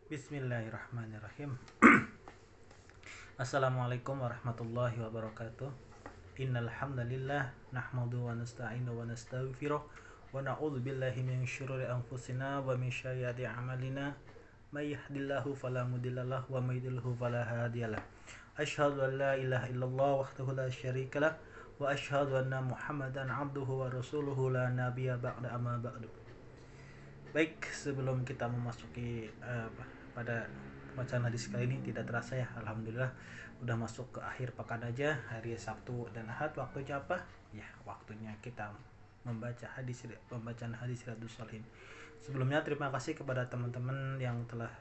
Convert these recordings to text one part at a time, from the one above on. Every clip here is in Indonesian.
Bismillahirrahmanirrahim. Assalamualaikum warahmatullahi wabarakatuh. Innal hamdalillah nahmadu wa nasta'inu wa nastaghfiruh wa na'udzu billahi min syururi anfusina wa min sayyiati a'malina. May yahdihillahu fala mudhillalah wa may yudhlilhu fala hadiyalah. Asyhadu an la ilaha illallah wahdahu la syarikalah wa asyhadu anna Muhammadan abduhu wa rasuluhu la nabiyya ba'da amma ba'du. Baik, sebelum kita memasuki pada bacaan hadis kali ini, tidak terasa ya, alhamdulillah udah masuk ke akhir pekan aja, hari Sabtu dan Ahad. Waktunya apa? Ya, waktunya kita pembacaan hadis Riyadhus Shalihin. Sebelumnya terima kasih kepada teman-teman yang telah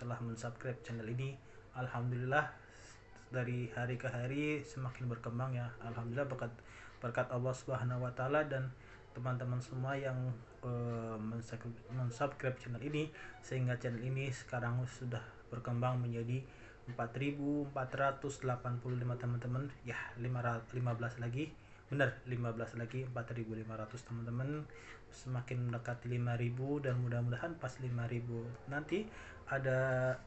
mensubscribe channel ini. Alhamdulillah dari hari ke hari semakin berkembang ya. Alhamdulillah berkat Allah Subhanahu wa taala dan teman-teman semua yang mensubscribe channel ini, sehingga channel ini sekarang sudah berkembang menjadi 4.485 teman-teman ya. 15 lagi, benar 15 lagi, 4.500 teman-teman, semakin mendekati 5.000 dan mudah-mudahan pas 5.000 nanti ada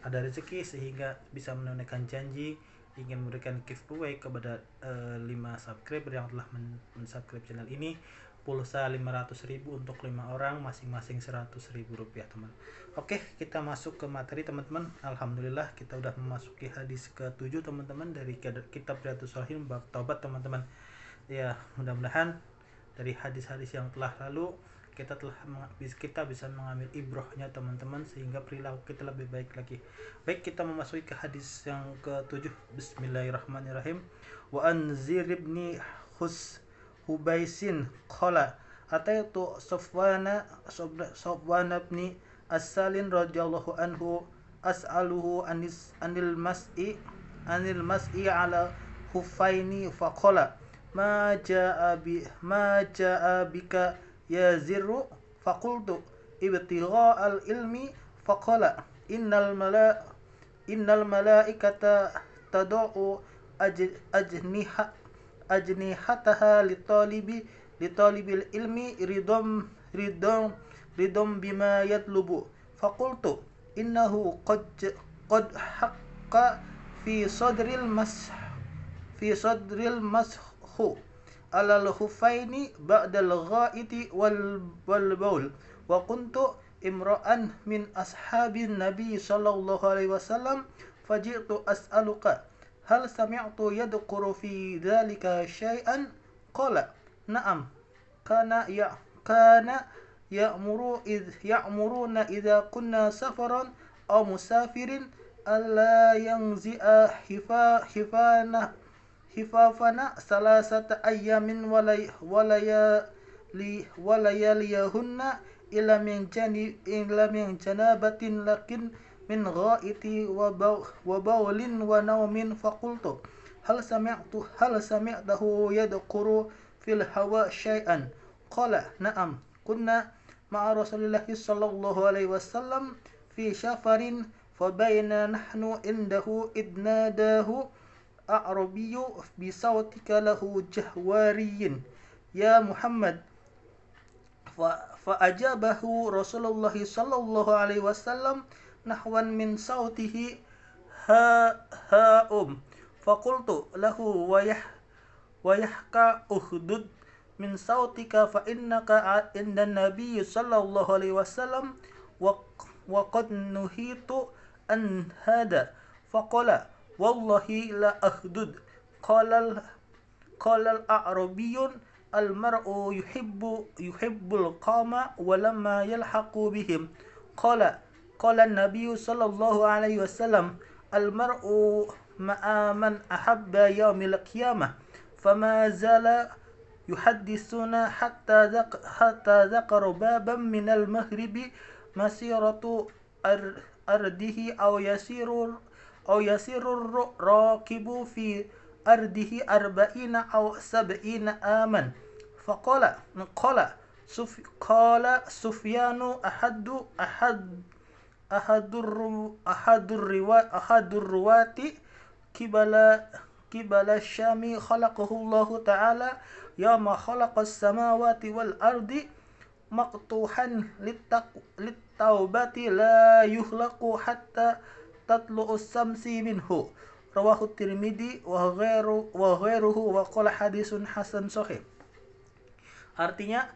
rezeki sehingga bisa menunaikan janji ingin memberikan giveaway kepada 5 subscriber yang telah mensubscribe channel ini, pulsa 500.000 untuk 5 orang, masing-masing 100.000 rupiah teman. Oke, kita masuk ke materi teman-teman. Alhamdulillah kita udah memasuki hadis ke-7 teman-teman dari kitab Riyadhus Shalihin bab taubat teman-teman. Ya, mudah-mudahan dari hadis-hadis yang telah lalu kita bisa mengambil ibrahnya teman-teman, sehingga perilaku kita lebih baik lagi. Baik, kita memasuki ke hadis yang ke-7. Bismillahirrahmanirrahim. Wa anzir ibni Hubaisin qala ataitu Safwana ibn As-Salin radhiyallahu anhu as'aluhu anil mas'i ala khuffaini faqala ma jaa bika ya zirru faqultu ibtigha al ilmi faqala innal malaikata tad'u ajnihataha litalibil ilmi ridom bima yatlubu faqultu innahu qad haqqa fi sadril mashu alal khuffaini ba'dal ghaiti wal baul wa kuntu imra'an min ashabin nabi sallallahu alaihi wasallam faji'tu as'aluka hal sami'tu yadhkuru fi dhalika syai'an qala na'am kana ya'muruna idza kunna safaran aw musafirin alla yanzi'a hifafana salasata ayyamin walayaliyahunna ila min janabatin lakin min ghaiti wa bawlin wa naumin faqultu hal sami'tahu yadhkuru fil hawa syai'an qala na'am kunna ma'a rasulillahi sallallahu alaihi wasallam fi safarin fabayna nahnu indahu idnadahu a'rabiyyu bisawtika lahu jahwariyin ya Muhammad fa'ajabahu Rasulullah sallallahu alaihi wasallam nahwan min sautihi faqultu lahu wa yahka uhdud min sautika fa innaka inda nabiy sallallahu alaihi wasallam wa qad nuhitu an hada faqala wallahi la ahdud qala al-a'rabiyyun al-mar'u yuhibbul qama wa lamma yalhaqu bihim qala an-nabiy sallallahu alaihi wasallam al-mar'u ma'a man ahabba yawmil qiyamah fama zala yuhaddithuna hatta dhakara baban min al-maghribi masiratu ardihi aw yasiru rakibu fi ardihi arba'ina aw sab'ina aman faqala Sufyanu ahadur ruwati kibala syami khalaqahu Allah ta'ala yawma khalaqas samawati wal ardi maqtuhan taubati la yuhlaqu hatta tatlu'us samsi minhu. Rawahu Tirmidzi wa ghairuhu wa qala hadisun hasan sahih. Artinya,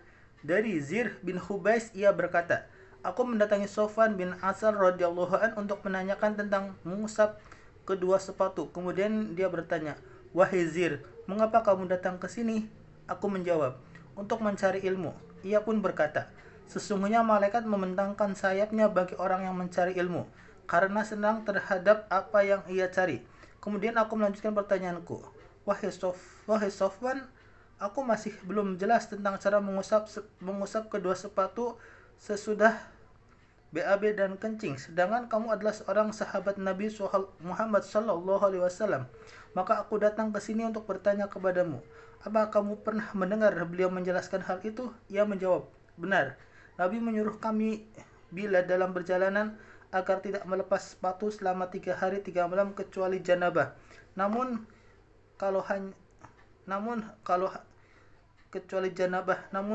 dari Zir bin Hubais ia berkata, aku mendatangi Sofwan bin Asal radhiyallahu an untuk menanyakan tentang mengusap kedua sepatu. Kemudian dia bertanya, wahai Zir, mengapa kamu datang ke sini? Aku menjawab, untuk mencari ilmu. Ia pun berkata, sesungguhnya malaikat membentangkan sayapnya bagi orang yang mencari ilmu, karena senang terhadap apa yang ia cari. Kemudian aku melanjutkan pertanyaanku, wahai Sofwan, aku masih belum jelas tentang cara mengusap kedua sepatu sesudah BAB dan kencing, sedangkan kamu adalah seorang sahabat Nabi Muhammad sallallahu alaihi wasallam. Maka aku datang ke sini untuk bertanya kepadamu, apa kamu pernah mendengar beliau menjelaskan hal itu? Ia menjawab, benar. Nabi menyuruh kami bila dalam perjalanan agar tidak melepas sepatu selama 3 hari 3 malam kecuali janabah. Namun kalau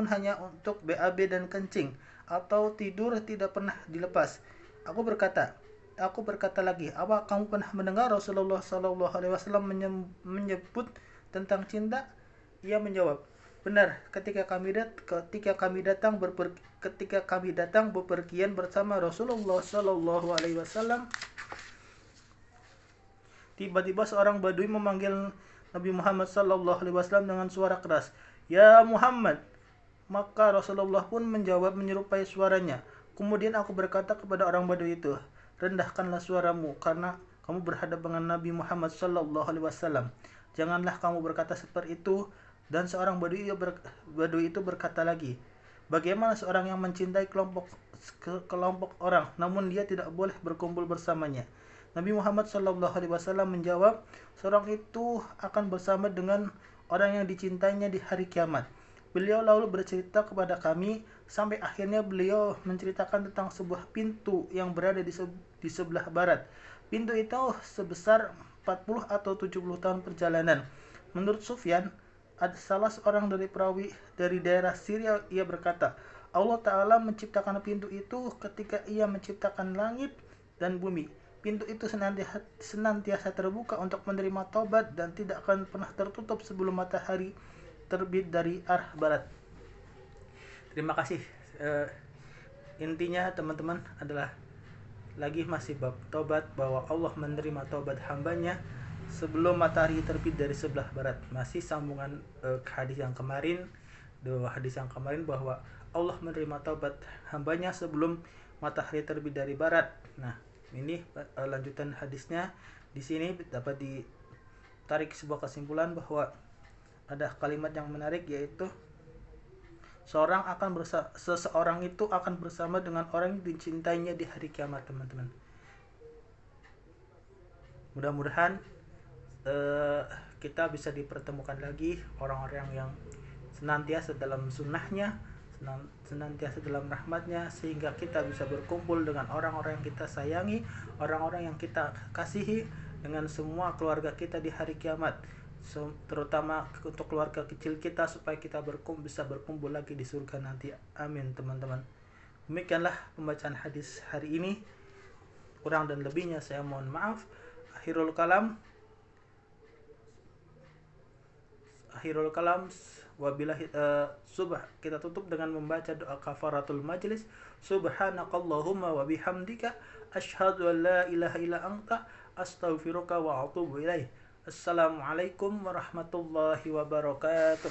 hanya untuk BAB dan kencing atau tidur tidak pernah dilepas. Aku berkata lagi, apa kamu pernah mendengar Rasulullah sallallahu alaihi wasallam menyebut tentang cinta? Ia menjawab, benar. Ketika kami datang bepergian bersama Rasulullah sallallahu alaihi wasallam, tiba-tiba seorang badui memanggil Nabi Muhammad sallallahu alaihi wasallam dengan suara keras, "Ya Muhammad." Maka Rasulullah pun menjawab menyerupai suaranya. Kemudian aku berkata kepada orang badui itu, rendahkanlah suaramu karena kamu berhadapan dengan Nabi Muhammad sallallahu alaihi wasallam. Janganlah kamu berkata seperti itu. Dan seorang badui itu berkata lagi, bagaimana seorang yang mencintai kelompok orang, namun dia tidak boleh berkumpul bersamanya? Nabi Muhammad sallallahu alaihi wasallam menjawab, seorang itu akan bersama dengan orang yang dicintainya di hari kiamat. Beliau lalu bercerita kepada kami sampai akhirnya beliau menceritakan tentang sebuah pintu yang berada di sebelah barat. Pintu itu sebesar 40 atau 70 tahun perjalanan. Menurut Sufyan, ada salah seorang dari perawi dari daerah Syria, ia berkata, Allah Ta'ala menciptakan pintu itu ketika ia menciptakan langit dan bumi. Pintu itu senantiasa terbuka untuk menerima taubat dan tidak akan pernah tertutup sebelum matahari terbit dari arah barat. Terima kasih. Intinya teman-teman adalah lagi masih bab taubat, bahwa Allah menerima taubat hambanya sebelum matahari terbit dari sebelah barat. Masih sambungan hadis yang kemarin, bahwa Allah menerima taubat hambanya sebelum matahari terbit dari barat. Nah, ini lanjutan hadisnya. Di sini dapat ditarik sebuah kesimpulan bahwa ada kalimat yang menarik, yaitu seseorang itu akan bersama dengan orang yang dicintainya di hari kiamat, teman-teman. Mudah-mudahan kita bisa dipertemukan lagi orang-orang yang senantiasa dalam sunnahnya, senantiasa dalam rahmatnya, sehingga kita bisa berkumpul dengan orang-orang yang kita sayangi, orang-orang yang kita kasihi, dengan semua keluarga kita di hari kiamat, terutama untuk keluarga kecil kita, supaya kita bisa berkumpul lagi di surga nanti. Amin, teman-teman. Demikianlah pembacaan hadis hari ini. Kurang dan lebihnya saya mohon maaf. Akhirul kalam wabillahi kita tutup dengan membaca doa kafaratul majlis. Subhanakallahumma wa bihamdika asyhadu an la ilaha illa anta astaghfiruka wa atubu ilaih. Assalamualaikum warahmatullahi wabarakatuh.